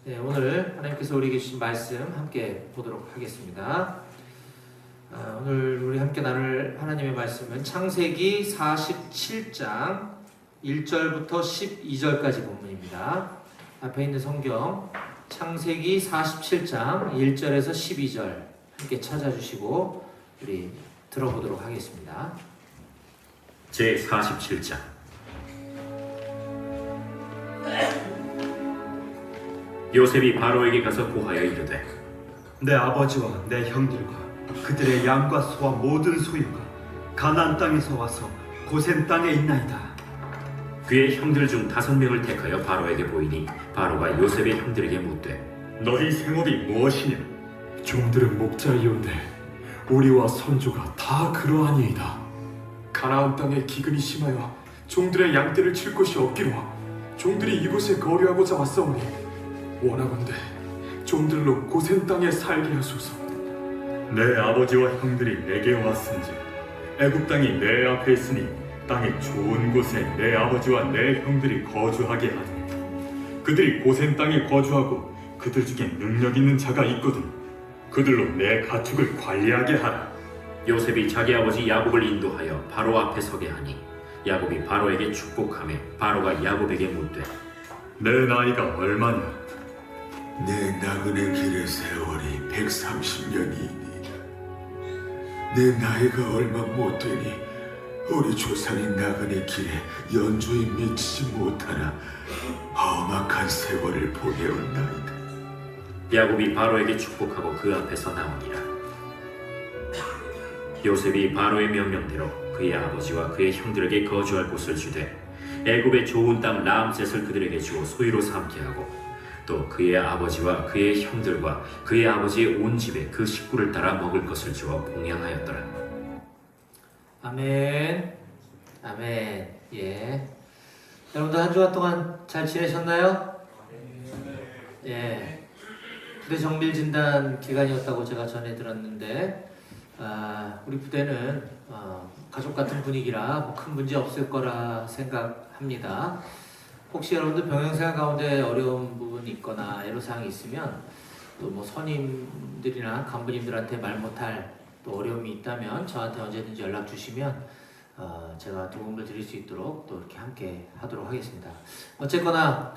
네, 오늘 하나님께서 우리에게 주신 말씀 함께 보도록 하겠습니다. 오늘 우리 함께 나눌 하나님의 말씀은 창세기 47장 1절부터 12절까지 본문입니다. 앞에 있는 성경 창세기 47장 1절에서 12절 함께 찾아주시고 우리 들어보도록 하겠습니다. 제47장. 요셉이 바로에게 가서 고하여 이르되, 내 아버지와 내 형들과 그들의 양과 소와 모든 소유가 가나안 땅에서 와서 고센 땅에 있나이다. 그의 형들 중 5명을 택하여 바로에게 보이니 바로가 요셉의 형들에게 묻되, 너희 생업이 무엇이냐? 종들은 목자이온데 우리와 선조가 다 그러하니이다. 가나안 땅에 기근이 심하여 종들의 양떼를 칠 곳이 없기로 종들이 이곳에 거류하고자 왔사오니 원하건대 종들로 고센 땅에 살게 하소서. 내 아버지와 형들이 내게 왔은지 애굽 땅이 내 앞에 있으니 땅의 좋은 곳에 내 아버지와 내 형들이 거주하게 하니 그들이 고센 땅에 거주하고 그들 중에 능력 있는 자가 있거든 그들로 내 가축을 관리하게 하라. 요셉이 자기 아버지 야곱을 인도하여 바로 앞에 서게 하니 야곱이 바로에게 축복하며 바로가 야곱에게 묻되, 내 나이가 얼마냐? 내 나그네 길의 세월이 130년이니 내 나이가 얼마 못되니 우리 조상의 나그네 길에 연조히 미치지 못하나 험악한 세월을 보내었나이다. 야곱이 바로에게 축복하고 그 앞에서 나오니라. 요셉이 바로의 명령대로 그의 아버지와 그의 형들에게 거주할 곳을 주되 애굽의 좋은 땅 라암셋을 그들에게 주어 소유로 삼게 하고 또 그의 아버지와 그의 형들과 그의 아버지의 온 집에 그 식구를 따라 먹을 것을 주어 봉양하였더라. 아멘. 아멘. 예. 여러분들 한 주간 동안 잘 지내셨나요? 예. 부대 정밀 진단 기간이었다고 제가 전해 들었는데, 우리 부대는 가족 같은 분위기라 뭐 큰 문제 없을 거라 생각합니다. 혹시 여러분들 병행생활 가운데 어려운 부분이 있거나 애로사항이 있으면 또 뭐 선임들이나 간부님들한테 말 못할 또 어려움이 있다면 저한테 언제든지 연락 주시면 제가 도움을 드릴 수 있도록 또 이렇게 함께 하도록 하겠습니다. 어쨌거나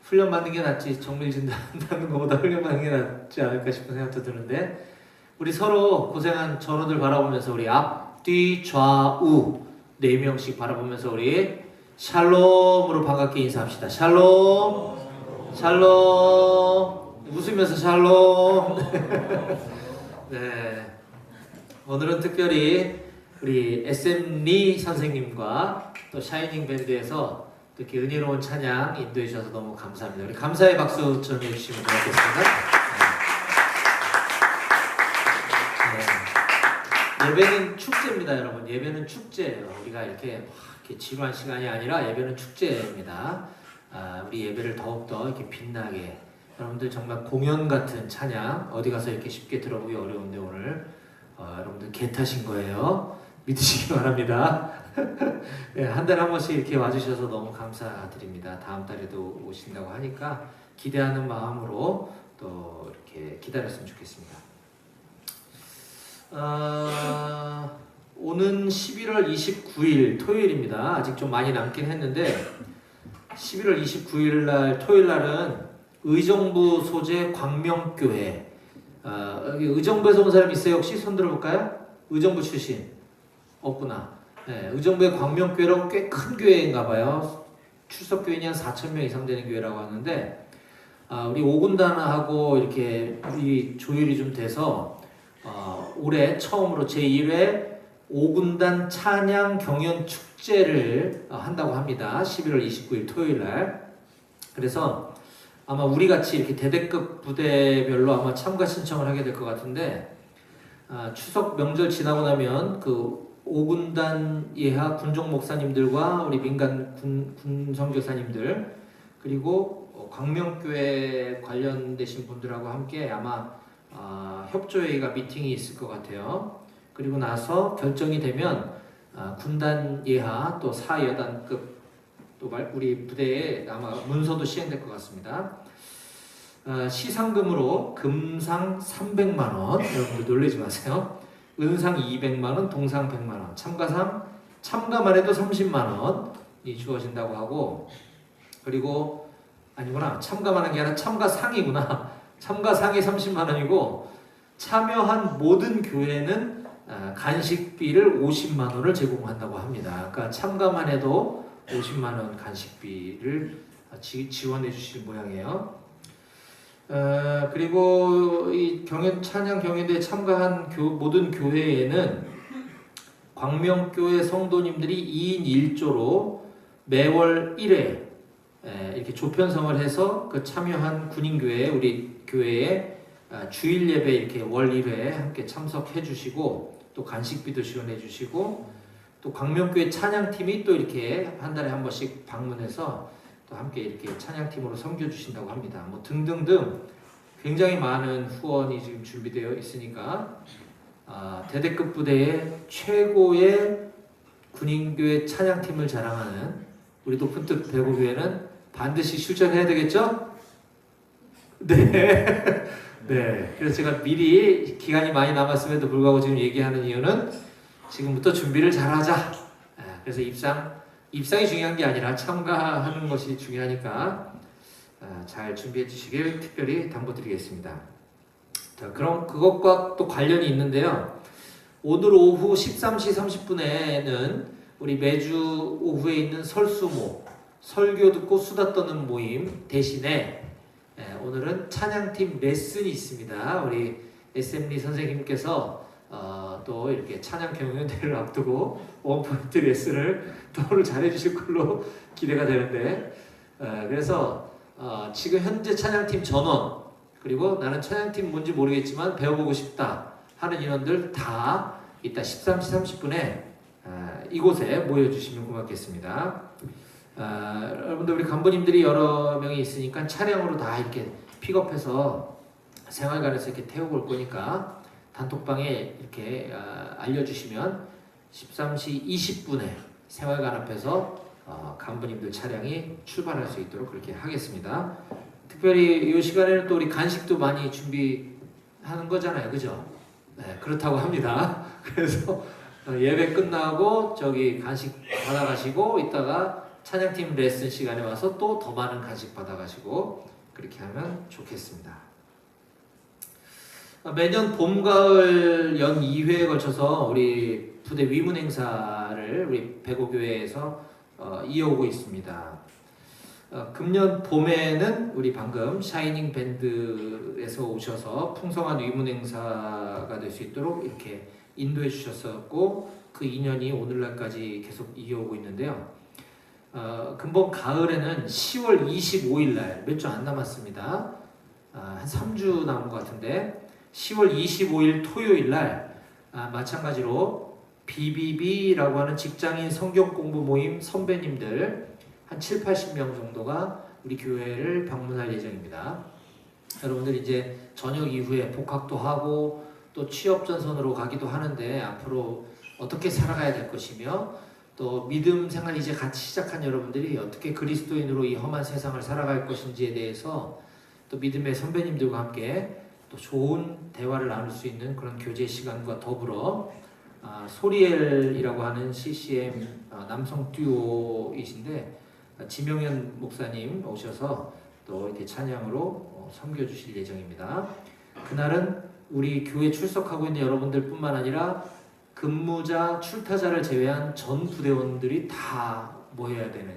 훈련 받는 게 낫지 정밀 진단 받는 것보다 훈련 받는 게 낫지 않을까 싶은 생각도 드는데, 우리 서로 고생한 전우들 바라보면서 우리 앞, 뒤, 좌우 4명씩 바라보면서 우리 샬롬으로 반갑게 인사합시다. 샬롬, 샬롬. 웃으면서 샬롬. 네. 오늘은 특별히 우리 SM 리 선생님과 또 샤이닝 밴드에서 이렇게 은혜로운 찬양 인도해 주셔서 너무 감사합니다. 우리 감사의 박수 전해 주시면 좋겠습니다. 네. 예배는 축제입니다, 여러분. 예배는 축제예요. 우리가 이렇게 지루한 시간이 아니라 예배는 축제입니다. 우리 예배를 더욱더 이렇게 빛나게, 여러분들 정말 공연 같은 찬양 어디 가서 이렇게 쉽게 들어보기 어려운데 오늘 여러분들 개 타신 거예요. 믿으시기 바랍니다. 네, 한 달에 한 번씩 이렇게 와주셔서 너무 감사드립니다. 다음 달에도 오신다고 하니까 기대하는 마음으로 또 이렇게 기다렸으면 좋겠습니다. 오는 11월 29일 토요일입니다. 아직 좀 많이 남긴 했는데 11월 29일 날 토요일 날은 의정부 소재 광명교회, 여기 의정부에서 온 사람 있어요? 혹시 손 들어볼까요? 의정부 출신 없구나. 네, 의정부의 광명교회라고 꽤 큰 교회인가 봐요. 출석교인이 한 4,000명 이상 되는 교회라고 하는데, 우리 5군단하고 이렇게 우리 조율이 좀 돼서 올해 처음으로 제1회 5군단 찬양 경연 축제를 한다고 합니다. 11월 29일 토요일 날. 그래서 아마 우리 같이 이렇게 대대급 부대별로 아마 참가 신청을 하게 될 것 같은데, 추석 명절 지나고 나면 그 5군단 예하 군종 목사님들과 우리 민간 군 선교사님들 그리고 광명교회 관련되신 분들하고 함께 아마 협조회의가 미팅이 있을 것 같아요. 그리고 나서 결정이 되면 군단 예하 또 사여단급 또 우리 부대에 아마 문서도 시행될 것 같습니다. 시상금으로 금상 300만 원, 여러분들 놀라지 마세요. 은상 200만 원, 동상 100만 원, 참가상 참가만 해도 30만 원이 주어진다고 하고, 그리고 아니구나, 참가만 한 게 아니라 참가상이구나. 참가상이 30만 원이고 참여한 모든 교회는 간식비를 50만 원을 제공한다고 합니다. 그러니까 참가만 해도 50만 원 간식비를 지원해 주실 모양이에요. 그리고 이 찬양 경연대에 참가한 모든 교회에는 광명교회 성도님들이 2인 1조로 매월 1회 이렇게 조편성을 해서 그 참여한 군인교회, 우리 교회에 주일 예배 이렇게 월 1회 함께 참석해 주시고, 또 간식비도 지원해 주시고, 또 광명교회 찬양팀이 또 이렇게 한 달에 한 번씩 방문해서 또 함께 이렇게 찬양팀으로 섬겨 주신다고 합니다. 뭐 등등등 굉장히 많은 후원이 지금 준비되어 있으니까 대대급 부대의 최고의 군인교회 찬양팀을 자랑하는 우리 높은 뜻 배구교회는 반드시 출전해야 되겠죠? 네. 네. 그래서 제가 미리 기간이 많이 남았음에도 불구하고 지금 얘기하는 이유는 지금부터 준비를 잘하자. 그래서 입상이 중요한 게 아니라 참가하는 것이 중요하니까 잘 준비해 주시길 특별히 당부드리겠습니다. 자, 그럼 그것과 또 관련이 있는데요. 오늘 오후 13시 30분에는 우리 매주 오후에 있는 설수모, 설교 듣고 수다 떠는 모임 대신에 오늘은 찬양팀 레슨이 있습니다. 우리 SM리 선생님께서 또 이렇게 찬양 경연대회를 앞두고 원포인트 레슨을 또 오늘 잘해주실 걸로 기대가 되는데, 그래서 지금 현재 찬양팀 전원, 그리고 나는 찬양팀 뭔지 모르겠지만 배워보고 싶다 하는 인원들 다 이따 13시 30분에 이곳에 모여주시면 고맙겠습니다. 여러분들 우리 간부님들이 여러 명이 있으니까 차량으로 다 이렇게 픽업해서 생활관에서 이렇게 태우고 올 거니까 단톡방에 이렇게 알려주시면 13시 20분에 생활관 앞에서 간부님들 차량이 출발할 수 있도록 그렇게 하겠습니다. 특별히 이 시간에는 또 우리 간식도 많이 준비하는 거잖아요, 그죠? 네, 그렇다고 합니다. 그래서 예배 끝나고 저기 간식 받아가시고 이따가 찬양팀 레슨 시간에 와서 또 더 많은 간식 받아가시고 그렇게 하면 좋겠습니다. 매년 봄, 가을 연 2회에 걸쳐서 우리 부대 위문 행사를 우리 배고교회에서 이어오고 있습니다. 금년 봄에는 우리 방금 샤이닝 밴드에서 오셔서 풍성한 위문 행사가 될 수 있도록 이렇게 인도해 주셨었고, 그 인연이 오늘날까지 계속 이어오고 있는데요. 금번 가을에는 10월 25일 날, 몇 주 안 남았습니다. 한 3주 남은 것 같은데 10월 25일 토요일 날 마찬가지로 BBB라고 하는 직장인 성경 공부 모임 선배님들 한 7, 80명 정도가 우리 교회를 방문할 예정입니다. 여러분들 이제 저녁 이후에 복학도 하고 또 취업 전선으로 가기도 하는데 앞으로 어떻게 살아가야 될 것이며, 또 믿음 생활 이제 같이 시작한 여러분들이 어떻게 그리스도인으로 이 험한 세상을 살아갈 것인지에 대해서 또 믿음의 선배님들과 함께 또 좋은 대화를 나눌 수 있는 그런 교제 시간과 더불어 소리엘이라고 하는 CCM 남성 듀오이신데 지명현 목사님 오셔서 또 이렇게 찬양으로 섬겨주실 예정입니다. 그날은 우리 교회 출석하고 있는 여러분들 뿐만 아니라 근무자, 출타자를 제외한 전 부대원들이 다 모여야 되는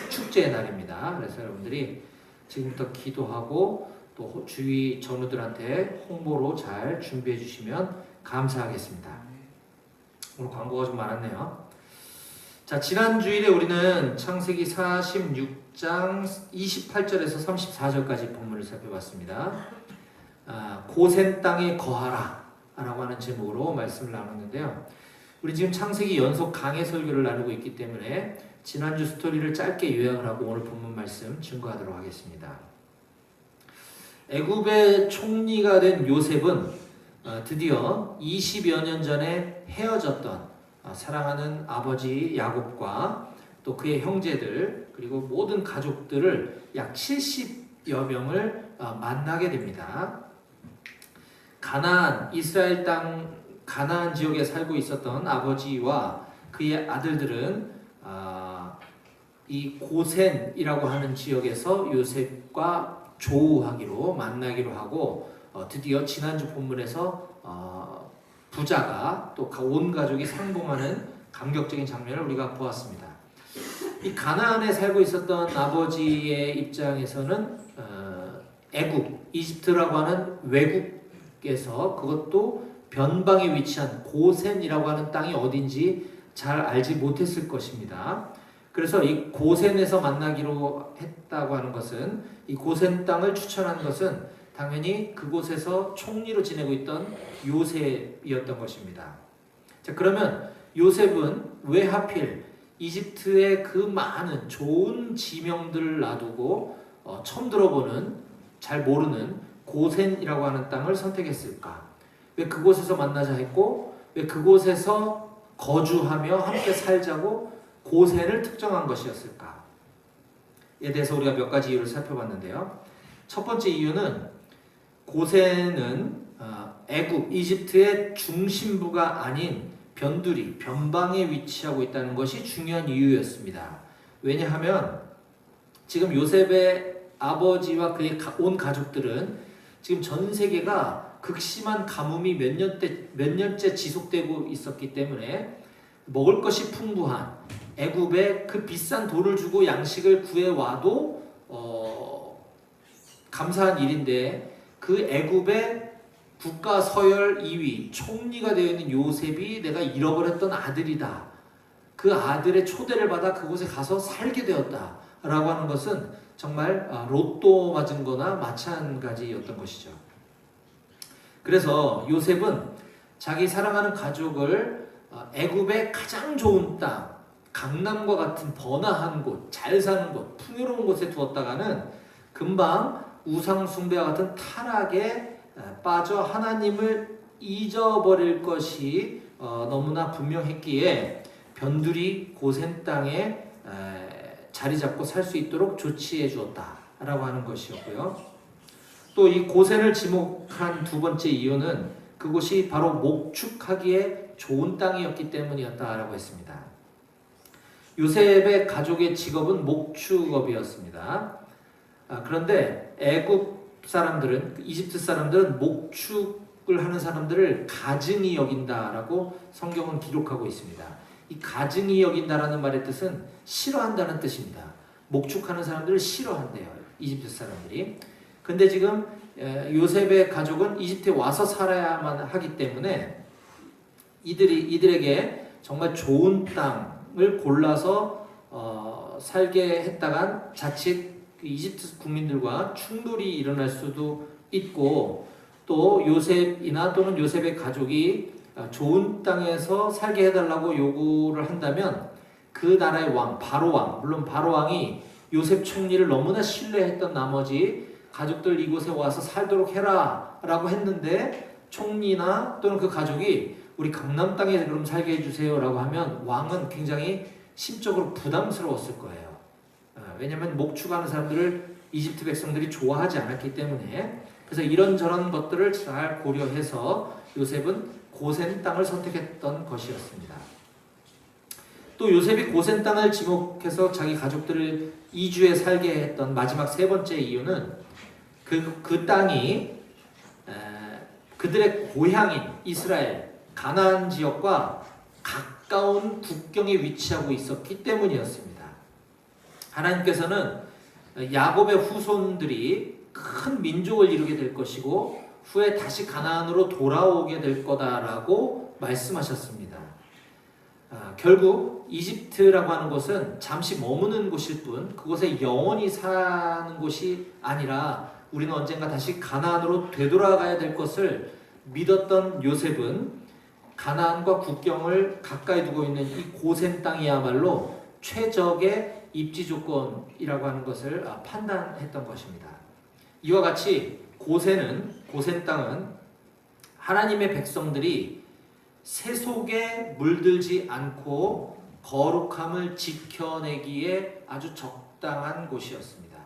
축제의 날입니다. 그래서 여러분들이 지금부터 기도하고 또 주위 전우들한테 홍보로 잘 준비해 주시면 감사하겠습니다. 오늘 광고가 좀 많았네요. 자, 지난 주일에 우리는 창세기 46장 28절에서 34절까지 본문을 살펴봤습니다. 고센 땅에 거하라 라고 하는 제목으로 말씀을 나눴는데요. 우리 지금 창세기 연속 강해 설교를 나누고 있기 때문에 지난주 스토리를 짧게 요약을 하고 오늘 본문 말씀 증거하도록 하겠습니다. 애굽의 총리가 된 요셉은 드디어 20여 년 전에 헤어졌던 사랑하는 아버지 야곱과 또 그의 형제들 그리고 모든 가족들을 약 여명을 만나게 됩니다. 가나안, 이스라엘 땅 가나안 지역에 살고 있었던 아버지와 그의 아들들은 이 고센이라고 하는 지역에서 요셉과 조우하기로 만나기로 하고 드디어 지난주 본문에서 부자가 또 온 가족이 상봉하는 감격적인 장면을 우리가 보았습니다. 이 가나안에 살고 있었던 아버지의 입장에서는 애굽, 이집트라고 하는 외국에서 그것도 변방에 위치한 고센이라고 하는 땅이 어딘지 잘 알지 못했을 것입니다. 그래서 이 고센에서 만나기로 했다고 하는 것은, 이 고센 땅을 추천한 것은 당연히 그곳에서 총리로 지내고 있던 요셉이었던 것입니다. 자, 그러면 요셉은 왜 하필 이집트의 그 많은 좋은 지명들을 놔두고 처음 들어보는, 잘 모르는 고센이라고 하는 땅을 선택했을까? 왜 그곳에서 만나자 했고, 왜 그곳에서 거주하며 함께 살자고 고센을 특정한 것이었을까에 대해서 우리가 몇 가지 이유를 살펴봤는데요. 첫 번째 이유는 고센은 애굽, 이집트의 중심부가 아닌 변두리, 변방에 위치하고 있다는 것이 중요한 이유였습니다. 왜냐하면 지금 요셉의 아버지와 그의 온 가족들은 지금 전 세계가 극심한 가뭄이 몇 년째 지속되고 있었기 때문에 먹을 것이 풍부한 애굽에 그 비싼 돈을 주고 양식을 구해와도 감사한 일인데, 그 애굽의 국가 서열 2위 총리가 되어 있는 요셉이 내가 잃어버렸던 아들이다, 그 아들의 초대를 받아 그곳에 가서 살게 되었다 라고 하는 것은 정말 로또 맞은 거나 마찬가지였던 것이죠. 그래서 요셉은 자기 사랑하는 가족을 애굽의 가장 좋은 땅, 강남과 같은 번화한 곳, 잘 사는 곳, 풍요로운 곳에 두었다가는 금방 우상 숭배와 같은 타락에 빠져 하나님을 잊어버릴 것이 너무나 분명했기에 변두리 고센 땅에 자리 잡고 살 수 있도록 조치해 주었다라고 하는 것이었고요. 또 이 고센을 지목한 두 번째 이유는 그곳이 바로 목축하기에 좋은 땅이었기 때문이었다라고 했습니다. 요셉의 가족의 직업은 목축업이었습니다. 그런데 애굽 사람들은, 이집트 사람들은 목축을 하는 사람들을 가증히 여긴다라고 성경은 기록하고 있습니다. 이 가증히 여긴다라는 말의 뜻은 싫어한다는 뜻입니다. 목축하는 사람들을 싫어한대요, 이집트 사람들이. 근데 지금 요셉의 가족은 이집트에 와서 살아야만 하기 때문에 이들에게 정말 좋은 땅을 골라서 살게 했다간 자칫 이집트 국민들과 충돌이 일어날 수도 있고, 또 요셉이나 또는 요셉의 가족이 좋은 땅에서 살게 해달라고 요구를 한다면 그 나라의 왕, 바로왕, 물론 바로왕이 요셉 총리를 너무나 신뢰했던 나머지 가족들 이곳에 와서 살도록 해라 라고 했는데, 총리나 또는 그 가족이 우리 강남 땅에 그럼 살게 해주세요 라고 하면 왕은 굉장히 심적으로 부담스러웠을 거예요. 왜냐하면 목축하는 사람들을 이집트 백성들이 좋아하지 않았기 때문에. 그래서 이런저런 것들을 잘 고려해서 요셉은 고센 땅을 선택했던 것이었습니다. 또 요셉이 고센 땅을 지목해서 자기 가족들을 이주해 살게 했던 마지막 세 번째 이유는 그 땅이 그들의 고향인 이스라엘, 가나안 지역과 가까운 국경에 위치하고 있었기 때문이었습니다. 하나님께서는 야곱의 후손들이 큰 민족을 이루게 될 것이고 후에 다시 가나안으로 돌아오게 될 거다라고 말씀하셨습니다. 결국 이집트라고 하는 곳은 잠시 머무는 곳일 뿐 그곳에 영원히 사는 곳이 아니라 우리는 언젠가 다시 가나안으로 되돌아가야 될 것을 믿었던 요셉은 가나안과 국경을 가까이 두고 있는 이 고센 땅이야말로 최적의 입지 조건이라고 하는 것을 판단했던 것입니다. 이와 같이 고센 땅은 하나님의 백성들이 세속에 물들지 않고 거룩함을 지켜내기에 아주 적당한 곳이었습니다.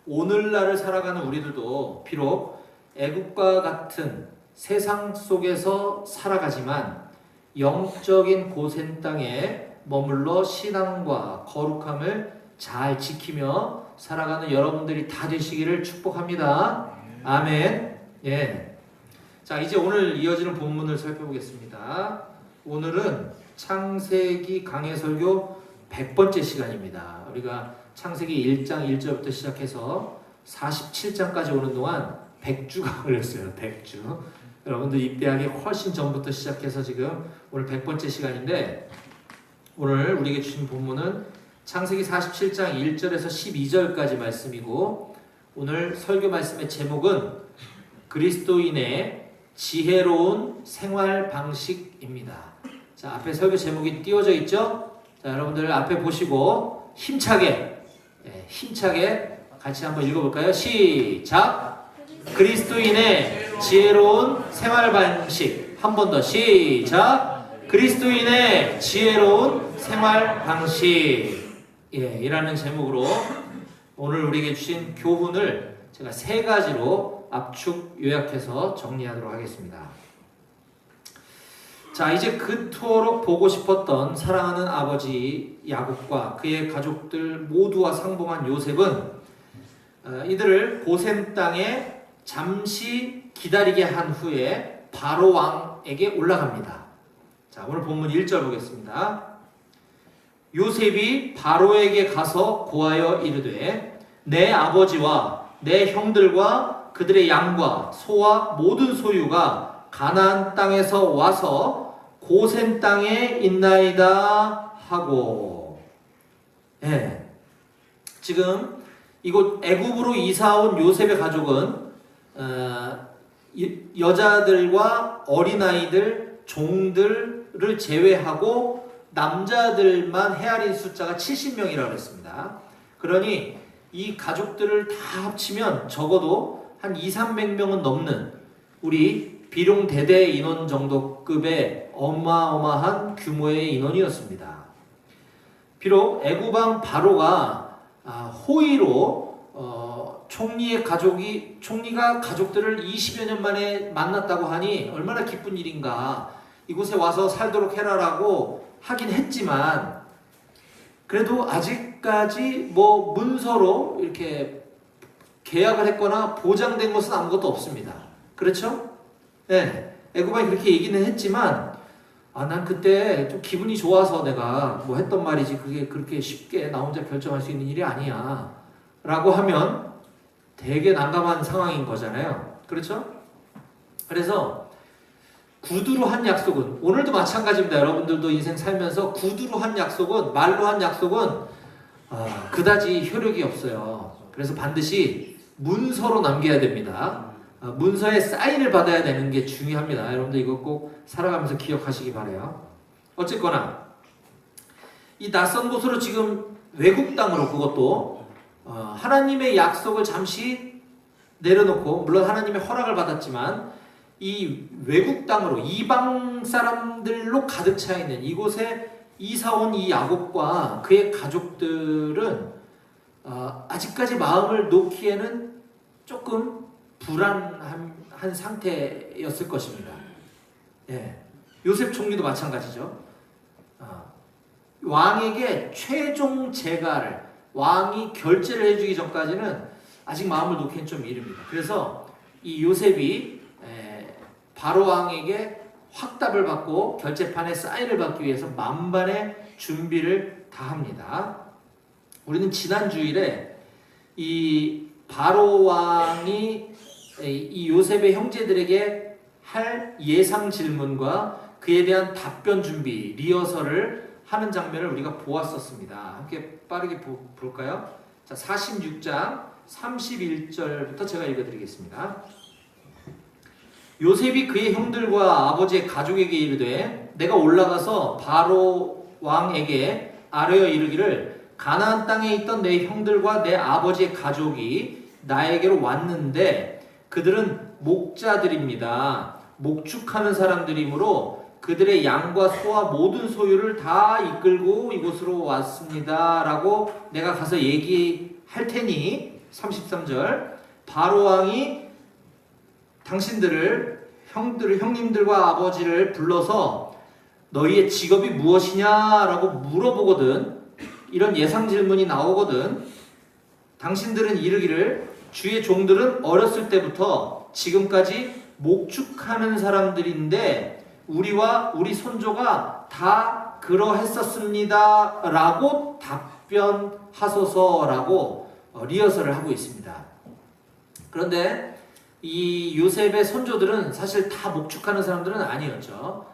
오늘날을 살아가는 우리들도 비록 애국과 같은 세상 속에서 살아가지만 영적인 고센 땅에 머물러 신앙과 거룩함을 잘 지키며 살아가는 여러분들이 다 되시기를 축복합니다. 아멘. 예. 자, 이제 오늘 이어지는 본문을 살펴보겠습니다. 오늘은 창세기 강해 설교 100번째 시간입니다. 우리가 창세기 1장 1절부터 시작해서 47장까지 오는 동안 100주가 걸렸어요. 100주. 여러분들 입대하기 훨씬 전부터 시작해서 지금 오늘 100번째 시간인데, 오늘 우리에게 주신 본문은 창세기 47장 1절에서 12절까지 말씀이고, 오늘 설교 말씀의 제목은 그리스도인의 지혜로운 생활 방식입니다. 자, 앞에 설교 제목이 띄워져 있죠? 자, 여러분들 앞에 보시고 힘차게 같이 한번 읽어볼까요? 시작! 그리스도인의 지혜로운 생활 방식. 한 번 더 시작! 그리스도인의 지혜로운 생활 방식. 이라는 제목으로 오늘 우리에게 주신 교훈을 제가 3가지로 압축 요약해서 정리하도록 하겠습니다. 자, 이제 그토록 보고 싶었던 사랑하는 아버지 야곱과 그의 가족들 모두와 상봉한 요셉은 이들을 고센 땅에 잠시 기다리게 한 후에 바로 왕에게 올라갑니다. 자, 오늘 본문 1절 보겠습니다. 요셉이 바로에게 가서 고하여 이르되 내 아버지와 내 형들과 그들의 양과 소와 모든 소유가 가나안 땅에서 와서 고센 땅에 있나이다 하고. 지금 이곳 애굽으로 이사온 요셉의 가족은 여자들과 어린아이들, 종들을 제외하고 남자들만 헤아린 숫자가 70명이라고 했습니다. 그러니 이 가족들을 다 합치면 적어도 한 200~300명은 넘는 우리 비룡대대 인원 정도급의 어마어마한 규모의 인원이었습니다. 비록 애굽왕 바로가 호의로 총리가 가족들을 20여 년 만에 만났다고 하니 얼마나 기쁜 일인가, 이곳에 와서 살도록 해라라고 하긴 했지만, 그래도 아직까지 뭐 문서로 이렇게 계약을 했거나 보장된 것은 아무것도 없습니다. 그렇죠? 네, 애굽왕이 그렇게 얘기는 했지만 난 그때 좀 기분이 좋아서 내가 뭐 했던 말이지 그게 그렇게 쉽게 나 혼자 결정할 수 있는 일이 아니야 라고 하면 되게 난감한 상황인 거잖아요. 그렇죠? 그래서 구두로 한 약속은, 오늘도 마찬가지입니다. 여러분들도 인생 살면서 구두로 한 약속은, 말로 한 약속은 그다지 효력이 없어요. 그래서 반드시 문서로 남겨야 됩니다. 문서에 사인을 받아야 되는 게 중요합니다. 여러분들 이거 꼭 살아가면서 기억하시기 바라요. 어쨌거나 이 낯선 곳으로 지금 외국 땅으로, 그것도 하나님의 약속을 잠시 내려놓고, 물론 하나님의 허락을 받았지만 이 외국 땅으로, 이방 사람들로 가득 차 있는 이곳에 이사 온 이 야곱과 그의 가족들은 아직까지 마음을 놓기에는 조금 불안한 상태였을 것입니다. 요셉 총리도 마찬가지죠. 왕에게 최종 재가를, 왕이 결제를 해주기 전까지는 아직 마음을 놓기엔 좀 이릅니다. 그래서 이 요셉이 바로 왕에게 확답을 받고 결제판에 사인을 받기 위해서 만반의 준비를 다 합니다. 우리는 지난 주일에 이 바로 왕이 이 요셉의 형제들에게 할 예상 질문과 그에 대한 답변 준비, 리허설을 하는 장면을 우리가 보았었습니다. 함께 빠르게 볼까요? 자, 46장 31절부터 제가 읽어드리겠습니다. 요셉이 그의 형들과 아버지의 가족에게 이르되 내가 올라가서 바로 왕에게 아뢰어 이르기를 가나안 땅에 있던 내 형들과 내 아버지의 가족이 나에게로 왔는데 그들은 목자들입니다. 목축하는 사람들이므로 그들의 양과 소와 모든 소유를 다 이끌고 이곳으로 왔습니다 라고 내가 가서 얘기할 테니 33절 바로 왕이 당신들을 형님들과 아버지를 불러서 너희의 직업이 무엇이냐라고 물어보거든. 이런 예상 질문이 나오거든. 당신들은 이르기를 주의 종들은 어렸을 때부터 지금까지 목축하는 사람들인데 우리와 우리 손조가 다 그러했었습니다 라고 답변하소서라고 리허설을 하고 있습니다. 그런데 이 요셉의 손조들은 사실 다 목축하는 사람들은 아니었죠.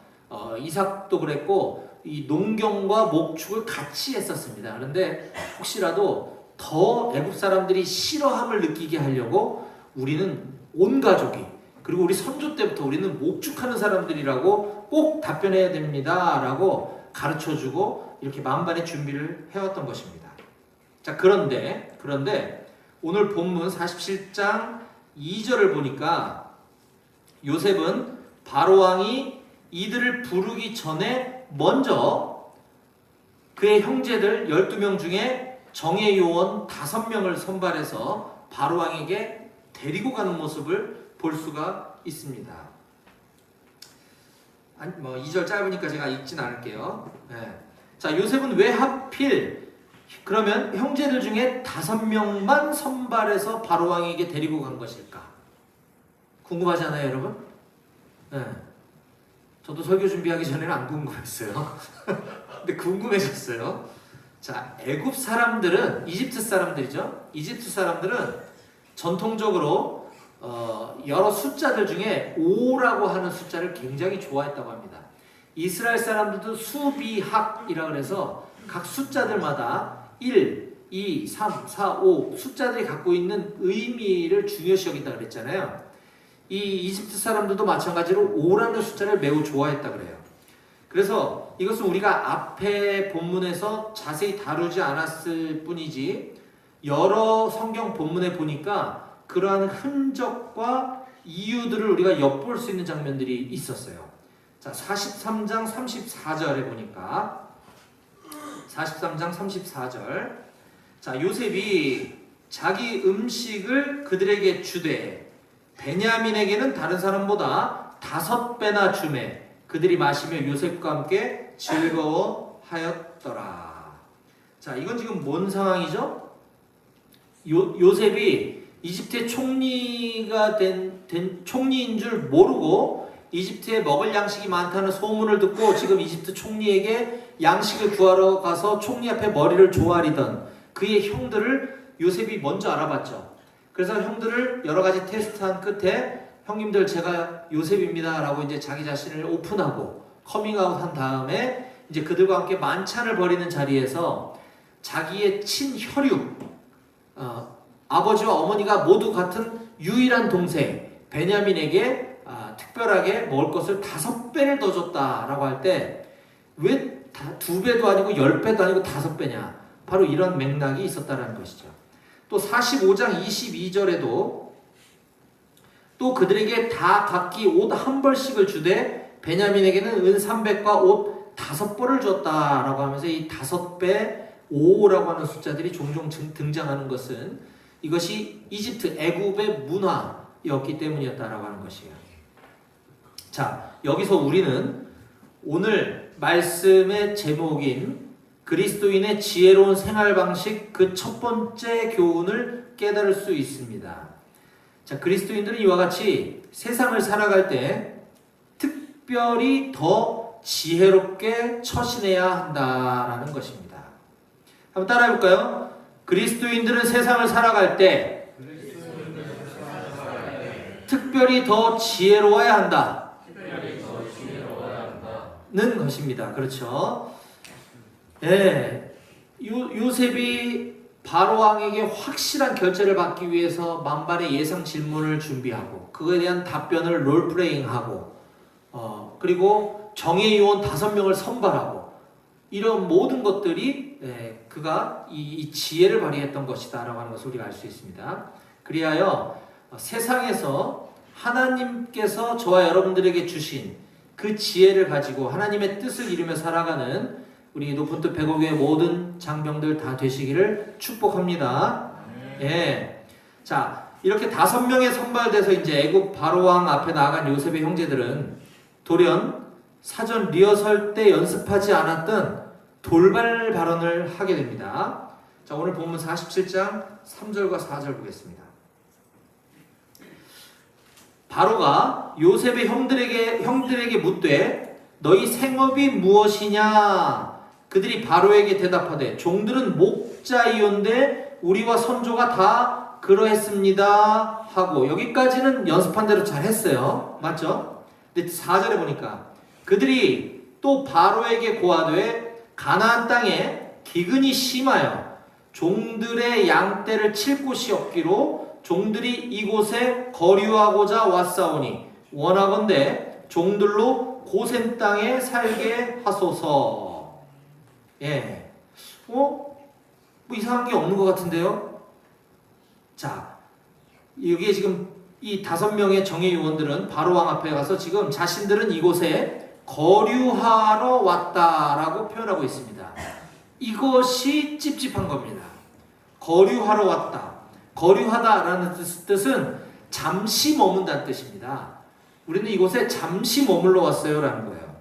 이삭도 그랬고 이 농경과 목축을 같이 했었습니다. 그런데 혹시라도 더 애굽 사람들이 싫어함을 느끼게 하려고 우리는 온 가족이 그리고 우리 선조 때부터 우리는 목축하는 사람들이라고 꼭 답변해야 됩니다 라고 가르쳐주고 이렇게 만반의 준비를 해왔던 것입니다. 자, 그런데 오늘 본문 47장 2절을 보니까 요셉은 바로왕이 이들을 부르기 전에 먼저 그의 형제들 12명 중에 정예 요원 5명을 선발해서 바로왕에게 데리고 가는 모습을 볼 수가 있습니다. 2절 짧으니까 제가 읽진 않을게요. 네. 자, 요셉은 왜 하필 그러면 형제들 중에 5명만 선발해서 바로왕에게 데리고 간 것일까? 궁금하잖아요, 여러분? 네. 저도 설교 준비하기 전에는 안 궁금했어요. 근데 궁금해졌어요. 자, 애굽 사람들은 이집트 사람들이죠. 이집트 사람들은 전통적으로 여러 숫자들 중에 5라고 하는 숫자를 굉장히 좋아했다고 합니다. 이스라엘 사람들도 수비학이라 그래서 각 숫자들마다 1, 2, 3, 4, 5 숫자들이 갖고 있는 의미를 중요시 여긴다 그랬잖아요. 이 이집트 사람들도 마찬가지로 5라는 숫자를 매우 좋아했다 그래요. 그래서 이것은 우리가 앞에 본문에서 자세히 다루지 않았을 뿐이지 여러 성경 본문에 보니까 그러한 흔적과 이유들을 우리가 엿볼 수 있는 장면들이 있었어요. 자, 43장 34절에 보니까 43장 34절 자, 요셉이 자기 음식을 그들에게 주되 베냐민에게는 다른 사람보다 5배나 주매 그들이 마시며 요셉과 함께 즐거워하였더라. 자, 이건 지금 뭔 상황이죠? 요셉이 이집트의 총리가 된 총리인 줄 모르고 이집트에 먹을 양식이 많다는 소문을 듣고 지금 이집트 총리에게 양식을 구하러 가서 총리 앞에 머리를 조아리던 그의 형들을 요셉이 먼저 알아봤죠. 그래서 형들을 여러 가지 테스트한 끝에 형님들 제가 요셉입니다 라고 이제 자기 자신을 오픈하고 커밍아웃 한 다음에 이제 그들과 함께 만찬을 벌이는 자리에서 자기의 친혈육 아버지와 어머니가 모두 같은 유일한 동생 베냐민에게 특별하게 먹을 것을 5배를 더 줬다라고 할 때 왜 2배도 아니고 10배도 아니고 5배냐? 바로 이런 맥락이 있었다는 것이죠. 또 45장 22절에도 또 그들에게 다 각기 옷 한 벌씩을 주되 베냐민에게는 은 300과 옷 5벌을 줬다라고 하면서 이 5배 5라고 하는 숫자들이 종종 등장하는 것은 이것이 이집트 애굽의 문화였기 때문이었다라고 하는 것이에요. 자, 여기서 우리는 오늘 말씀의 제목인 그리스도인의 지혜로운 생활 방식 그 첫 번째 교훈을 깨달을 수 있습니다. 자, 그리스도인들은 이와 같이 세상을 살아갈 때 특별히 더 지혜롭게 처신해야 한다라는 것입니다. 한번 따라해 볼까요? 그리스도인들은 세상을 살아갈 때 특별히 더 지혜로워야 한다. 는 것입니다. 그렇죠? 예. 요셉이 바로왕에게 확실한 결제를 받기 위해서 만반의 예상 질문을 준비하고 그거에 대한 답변을 롤플레잉하고 그리고 정예 요원 5명을 선발하고 이런 모든 것들이 그가 이 지혜를 발휘했던 것이다 라고 하는 것을 우리가 알 수 있습니다. 그리하여 세상에서 하나님께서 저와 여러분들에게 주신 그 지혜를 가지고 하나님의 뜻을 이루며 살아가는 우리 높은 뜻 105교회 모든 장병들 다 되시기를 축복합니다. 예. 자, 이렇게 5명의 선발돼서 이제 애굽 바로 왕 앞에 나아간 요셉의 형제들은 돌연 사전 리허설 때 연습하지 않았던 돌발 발언을 하게 됩니다. 자, 오늘 본문 47장 3절과 4절 보겠습니다. 바로가 요셉의 형들에게 묻되 너희 생업이 무엇이냐? 그들이 바로에게 대답하되 종들은 목자이온데 우리와 선조가 다 그러했습니다 하고, 여기까지는 연습한 대로 잘 했어요. 맞죠? 근데 4절에 보니까 그들이 또 바로에게 고하되 가나안 땅에 기근이 심하여 종들의 양떼를 칠 곳이 없기로 종들이 이곳에 거류하고자 왔사오니 원하건대 종들로 고센 땅에 살게 하소서. 예. 뭐 이상한 게 없는 것 같은데요? 자, 여기에 지금 이 5명의 정예 요원들은 바로 왕 앞에 가서 지금 자신들은 이곳에 거류하러 왔다라고 표현하고 있습니다. 이것이 찝찝한 겁니다. 거류하러 왔다. 거류하다라는 뜻은 잠시 머문다는 뜻입니다. 우리는 이곳에 잠시 머물러 왔어요 라는 거예요.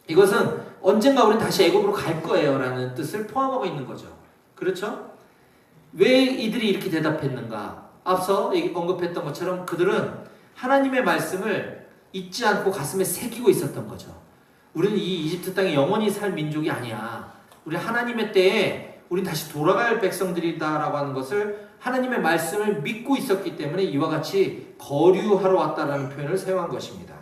이것은 언젠가 우리는 다시 애굽으로 갈 거예요 라는 뜻을 포함하고 있는 거죠. 그렇죠? 왜 이들이 이렇게 대답했는가? 앞서 언급했던 것처럼 그들은 하나님의 말씀을 잊지 않고 가슴에 새기고 있었던 거죠. 우리는 이 이집트 땅에 영원히 살 민족이 아니야. 우리 하나님의 때에 우린 다시 돌아갈 백성들이다라고 하는 것을 하나님의 말씀을 믿고 있었기 때문에 이와 같이 거류하러 왔다라는 표현을 사용한 것입니다.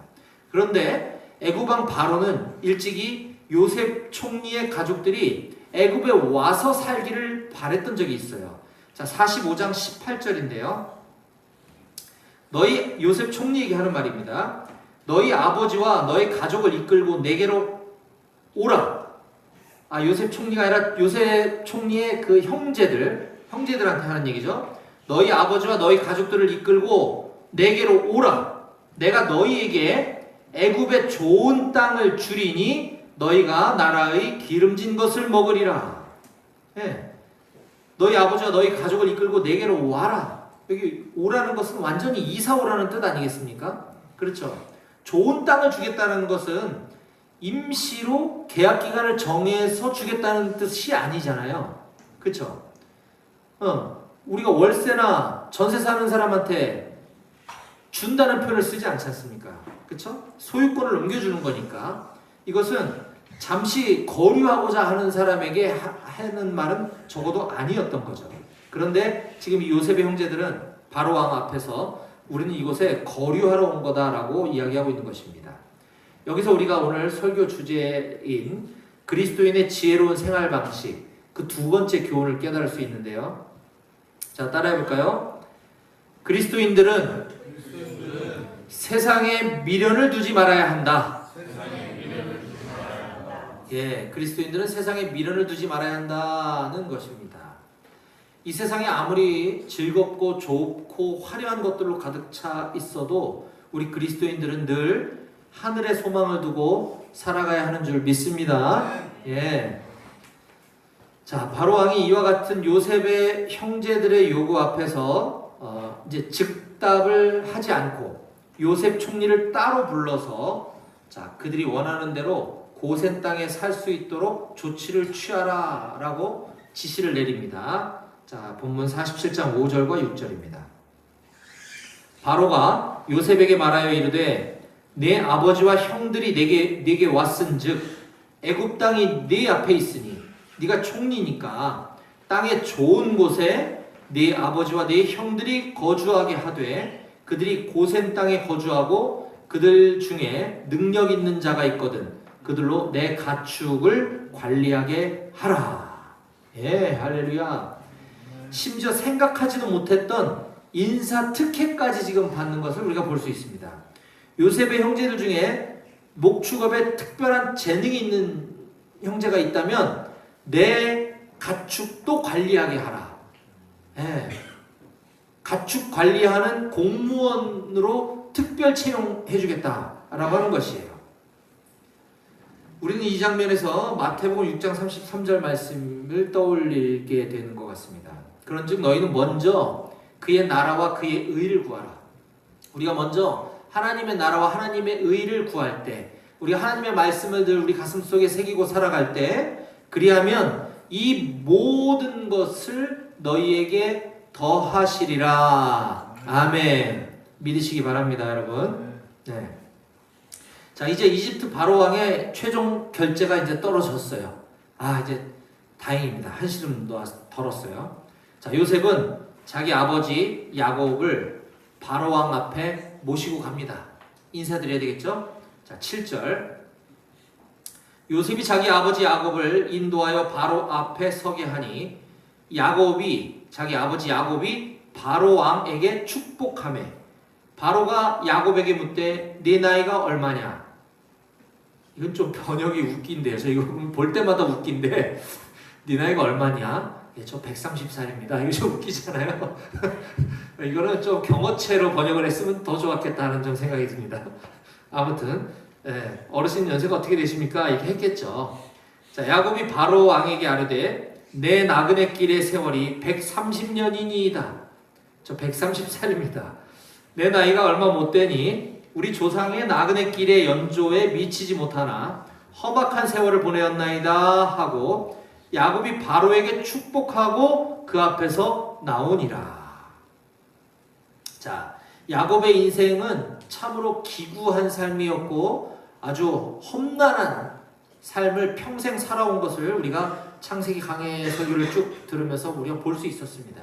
그런데 애굽 왕 바로는 일찍이 요셉 총리의 가족들이 애굽에 와서 살기를 바랬던 적이 있어요. 자, 45장 18절인데요. 너희 요셉 총리에게 하는 말입니다. 너희 아버지와 너희 가족을 이끌고 내게로 오라. 요셉 총리가 아니라 요셉 총리의 그 형제들한테 하는 얘기죠. 너희 아버지와 너희 가족들을 이끌고 내게로 오라. 내가 너희에게 애굽의 좋은 땅을 주리니 너희가 나라의 기름진 것을 먹으리라. 예. 너희 아버지와 너희 가족을 이끌고 내게로 와라. 여기 오라는 것은 완전히 이사 오라는 뜻 아니겠습니까? 그렇죠. 좋은 땅을 주겠다는 것은 임시로 계약 기간을 정해서 주겠다는 뜻이 아니잖아요. 그렇죠? 우리가 월세나 전세 사는 사람한테 준다는 표현을 쓰지 않지 않습니까? 그렇죠? 소유권을 넘겨주는 거니까. 이것은 잠시 거류하고자 하는 사람에게 하는 말은 적어도 아니었던 거죠. 그런데 지금 이 요셉의 형제들은 바로 왕 앞에서 우리는 이곳에 거류하러 온 거다라고 이야기하고 있는 것입니다. 여기서 우리가 오늘 설교 주제인 그리스도인의 지혜로운 생활 방식, 그 두 번째 교훈을 깨달을 수 있는데요. 자, 따라해 볼까요? 그리스도인들은 세상에 미련을 두지 말아야 한다. 예, 그리스도인들은 세상에 미련을 두지 말아야 한다는 것입니다. 이 세상에 아무리 즐겁고 좋고 화려한 것들로 가득 차 있어도 우리 그리스도인들은 늘 하늘의 소망을 두고 살아가야 하는 줄 믿습니다. 예. 자, 바로 왕이 이와 같은 요셉의 형제들의 요구 앞에서 이제 즉답을 하지 않고 요셉 총리를 따로 불러서 자, 그들이 원하는 대로 고센 땅에 살 수 있도록 조치를 취하라 라고 지시를 내립니다. 자, 본문 47장 5절과 6절입니다. 바로가 요셉에게 말하여 이르되 내 아버지와 형들이 내게 왔은즉 애굽 땅이 네 앞에 있으니 네가 총리니까 땅의 좋은 곳에 네 아버지와 네 형들이 거주하게 하되 그들이 고센 땅에 거주하고 그들 중에 능력 있는 자가 있거든 그들로 내 가축을 관리하게 하라. 예, 할렐루야. 심지어 생각하지도 못했던 인사 특혜까지 지금 받는 것을 우리가 볼 수 있습니다. 요셉의 형제들 중에 목축업에 특별한 재능이 있는 형제가 있다면 내 가축도 관리하게 하라. 예. 가축 관리하는 공무원으로 특별 채용해 주겠다라고 하는 것이에요. 우리는 이 장면에서 마태복음 6장 33절 말씀을 떠올리게 되는 것 같습니다. 그런즉 너희는 먼저 그의 나라와 그의 의를 구하라. 우리가 먼저 하나님의 나라와 하나님의 의를 구할 때, 우리가 하나님의 말씀을 늘 우리 가슴속에 새기고 살아갈 때, 그리하면 이 모든 것을 너희에게 더하시리라. 아멘. 믿으시기 바랍니다, 여러분. 네. 자, 이제 이집트 바로 왕의 최종 결제가 이제 떨어졌어요. 아, 이제 다행입니다. 한시름 덜었어요. 자, 요셉은 자기 아버지 야곱을 바로 왕 앞에 모시고 갑니다. 인사드려야 되겠죠? 자, 7절. 요셉이 자기 아버지 야곱을 인도하여 바로 앞에 서게 하니 자기 아버지 야곱이 바로 왕에게 축복하며 바로가 야곱에게 묻되 네 나이가 얼마냐? 이건 좀 번역이 웃긴데요. 저 이거 볼 때마다 웃긴데 네 나이가 얼마냐? 예, 저 130살입니다. 이거 좀 웃기잖아요. 이거는 좀 경어체로 번역을 했으면 더 좋았겠다는 좀 생각이 듭니다. 아무튼 어르신 연세가 어떻게 되십니까? 이렇게 했겠죠. 자, 야곱이 바로 왕에게 아뢰되 내 나그네 길의 세월이 130년이니이다. 저 130살입니다. 내 나이가 얼마 못 되니 우리 조상의 나그네 길의 연조에 미치지 못하나 험악한 세월을 보내었나이다 하고 야곱이 바로에게 축복하고 그 앞에서 나오니라. 자, 야곱의 인생은 참으로 기구한 삶이었고 아주 험난한 삶을 평생 살아온 것을 우리가 창세기 강해 설교를 쭉 들으면서 우리가 볼 수 있었습니다.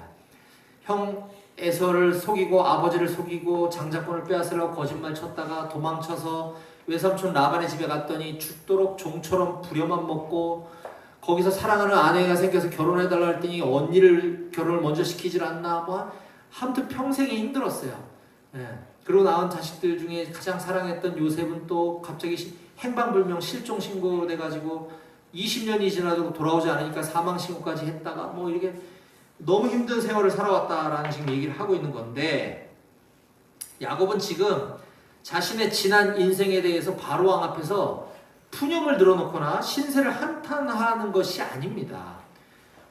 형 에서를 속이고 아버지를 속이고 장자권을 빼앗으려고 거짓말 쳤다가 도망쳐서 외삼촌 라반의 집에 갔더니 죽도록 종처럼 부려만 먹고 거기서 사랑하는 아내가 생겨서 결혼해달라 했더니 언니를 결혼을 먼저 시키질 않나 뭐 아무튼 평생이 힘들었어요. 그리고 낳은 자식들 중에 가장 사랑했던 요셉은 또 갑자기 행방불명 실종 신고돼가지고 20년이 지나도 돌아오지 않으니까 사망 신고까지 했다가 뭐 이렇게 너무 힘든 세월을 살아왔다라는 지금 얘기를 하고 있는 건데 야곱은 지금 자신의 지난 인생에 대해서 바로 왕 앞에서 푸념을 늘어놓거나 신세를 한탄하는 것이 아닙니다.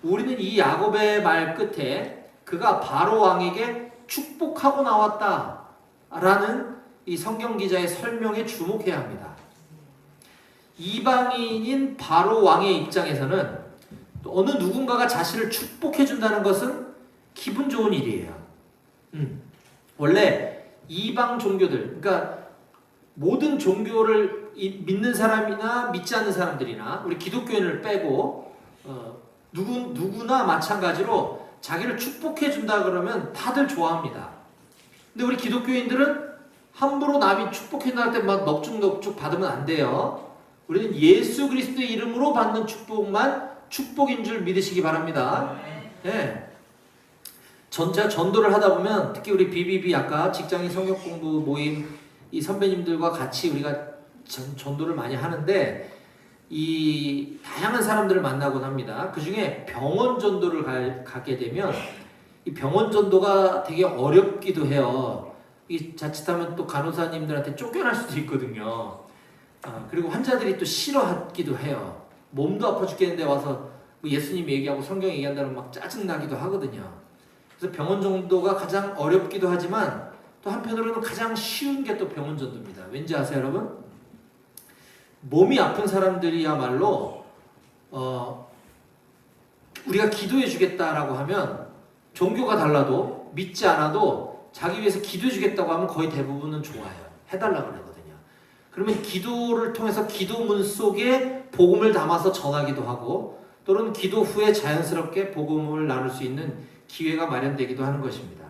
우리는 이 야곱의 말 끝에 그가 바로 왕에게 축복하고 나왔다라는 이 성경 기자의 설명에 주목해야 합니다. 이방인인 바로 왕의 입장에서는 어느 누군가가 자신을 축복해 준다는 것은 기분 좋은 일이에요. 원래 이방 종교들, 그러니까 모든 종교를 믿는 사람이나 믿지 않는 사람들이나 우리 기독교인을 빼고 누구나 마찬가지로 자기를 축복해 준다 그러면 다들 좋아합니다. 근데 우리 기독교인들은 함부로 남이 축복해 준다 할 때 막 넙죽넙죽 받으면 안 돼요. 우리는 예수 그리스도의 이름으로 받는 축복만 축복인 줄 믿으시기 바랍니다. 네. 제가 전도를 하다 보면 특히 우리 BBB 아까 직장인 성역 공부 모임 이 선배님들과 같이 우리가 전도를 많이 하는데 이 다양한 사람들을 만나곤 합니다. 그 중에 병원 전도를 가게 되면 이 병원 전도가 되게 어렵기도 해요. 이 자칫하면 또 간호사님들한테 쫓겨날 수도 있거든요. 그리고 환자들이 또 싫어하기도 해요. 몸도 아파 죽겠는데 와서 예수님 얘기하고 성경 얘기한다면 막 짜증나기도 하거든요. 그래서 병원 전도가 가장 어렵기도 하지만 또 한편으로는 가장 쉬운 게 또 병원 전도입니다. 왠지 아세요, 여러분? 몸이 아픈 사람들이야말로 우리가 기도해 주겠다라고 하면 종교가 달라도 믿지 않아도 자기 위해서 기도해 주겠다고 하면 거의 대부분은 좋아요. 해달라고 그러거든요. 그러면 기도를 통해서 기도문 속에 복음을 담아서 전하기도 하고 또는 기도 후에 자연스럽게 복음을 나눌 수 있는 기회가 마련되기도 하는 것입니다.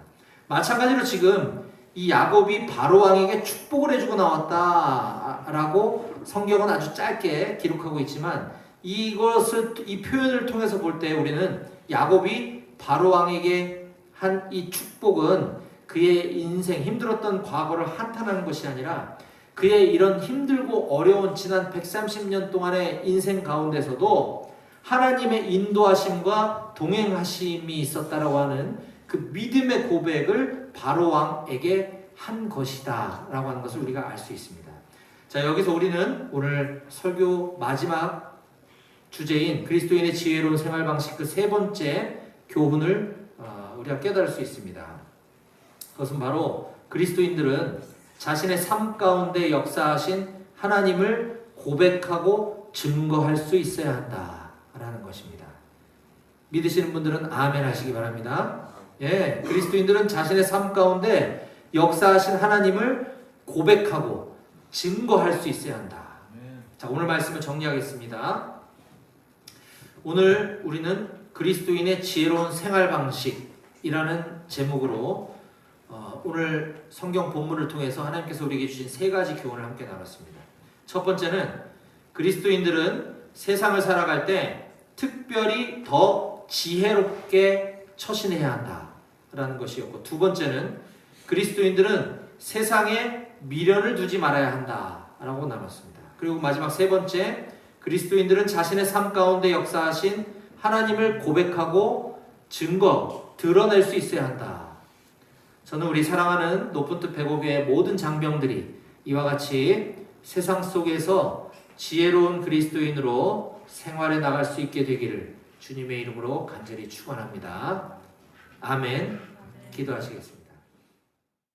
마찬가지로 지금 이 야곱이 바로 왕에게 축복을 해주고 나왔다라고 성경은 아주 짧게 기록하고 있지만 이 표현을 통해서 볼 때 우리는 야곱이 바로 왕에게 한 이 축복은 그의 인생 힘들었던 과거를 한탄하는 것이 아니라 그의 이런 힘들고 어려운 지난 130년 동안의 인생 가운데서도 하나님의 인도하심과 동행하심이 있었다라고 하는 그 믿음의 고백을 바로 왕에게 한 것이다 라고 하는 것을 우리가 알 수 있습니다. 자, 여기서 우리는 오늘 설교 마지막 주제인 그리스도인의 지혜로운 생활 방식 그 세 번째 교훈을 우리가 깨달을 수 있습니다. 그것은 바로 그리스도인들은 자신의 삶 가운데 역사하신 하나님을 고백하고 증거할 수 있어야 한다라는 것입니다. 믿으시는 분들은 아멘 하시기 바랍니다. 예, 그리스도인들은 자신의 삶 가운데 역사하신 하나님을 고백하고 증거할 수 있어야 한다. 자, 오늘 말씀을 정리하겠습니다. 오늘 우리는 그리스도인의 지혜로운 생활 방식이라는 제목으로 오늘 성경 본문을 통해서 하나님께서 우리에게 주신 세 가지 교훈을 함께 나눴습니다. 첫 번째는 그리스도인들은 세상을 살아갈 때 특별히 더 지혜롭게 처신해야 한다라는 것이었고, 두 번째는 그리스도인들은 세상에 미련을 두지 말아야 한다라고 나눴습니다. 그리고 마지막 세 번째, 그리스도인들은 자신의 삶 가운데 역사하신 하나님을 고백하고 드러낼 수 있어야 한다. 저는 우리 사랑하는 높은 뜻 배고교의 모든 장병들이 이와 같이 세상 속에서 지혜로운 그리스도인으로 생활해 나갈 수 있게 되기를 주님의 이름으로 간절히 축원합니다. 아멘. 기도하시겠습니다.